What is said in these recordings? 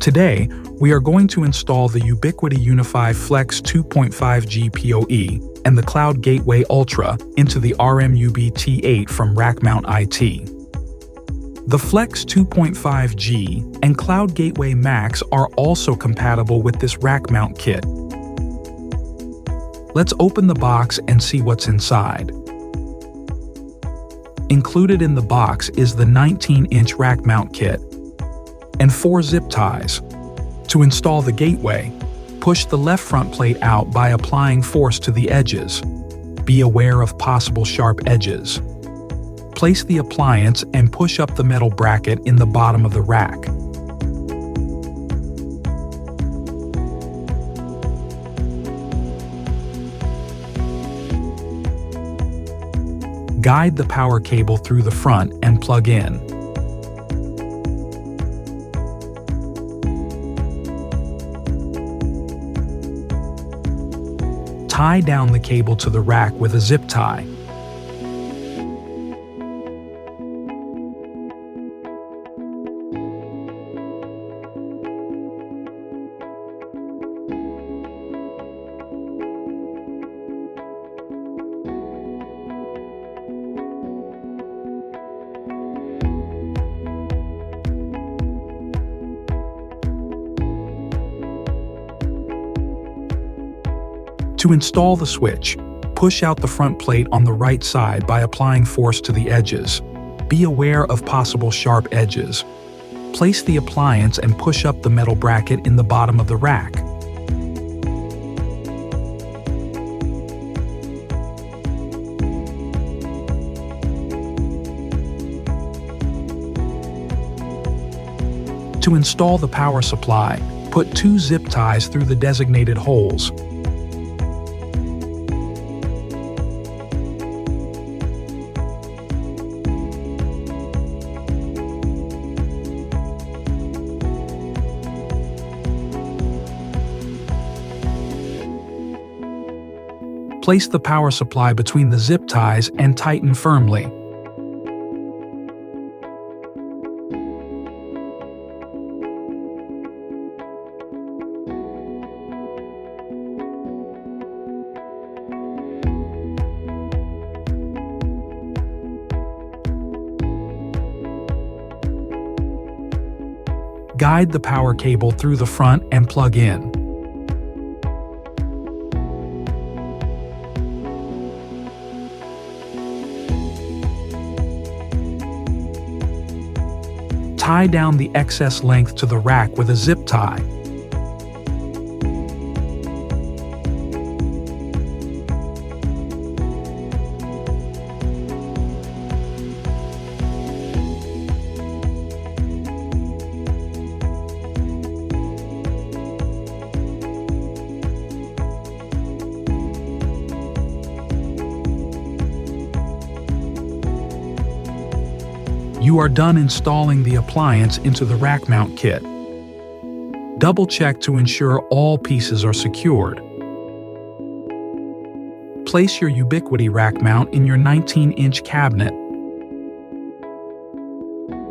Today, we are going to install the Ubiquity Unify Flex 2.5G PoE and the Cloud Gateway Ultra into the RM-UB-T8 from Rackmount.IT. The Flex 2.5G and Cloud Gateway Max are also compatible with this rack mount kit. Let's open the box and see what's inside. Included in the box is the 19-inch rack mount kit and 4 zip ties. To install the gateway, push the left front plate out by applying force to the edges. Be aware of possible sharp edges. Place the appliance and push up the metal bracket in the bottom of the rack. Guide the power cable through the front and plug in. Tie down the cable to the rack with a zip tie. To install the switch, push out the front plate on the right side by applying force to the edges. Be aware of possible sharp edges. Place the appliance and push up the metal bracket in the bottom of the rack. To install the power supply, put 2 zip ties through the designated holes. Place the power supply between the zip ties and tighten firmly. Guide the power cable through the front and plug in. Tie down the excess length to the rack with a zip tie. You are done installing the appliance into the rack mount kit. Double check to ensure all pieces are secured. Place your Ubiquity rack mount in your 19-inch cabinet.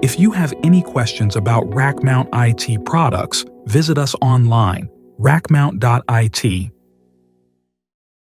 If you have any questions about Rackmount.IT products, visit us online, Rackmount.IT.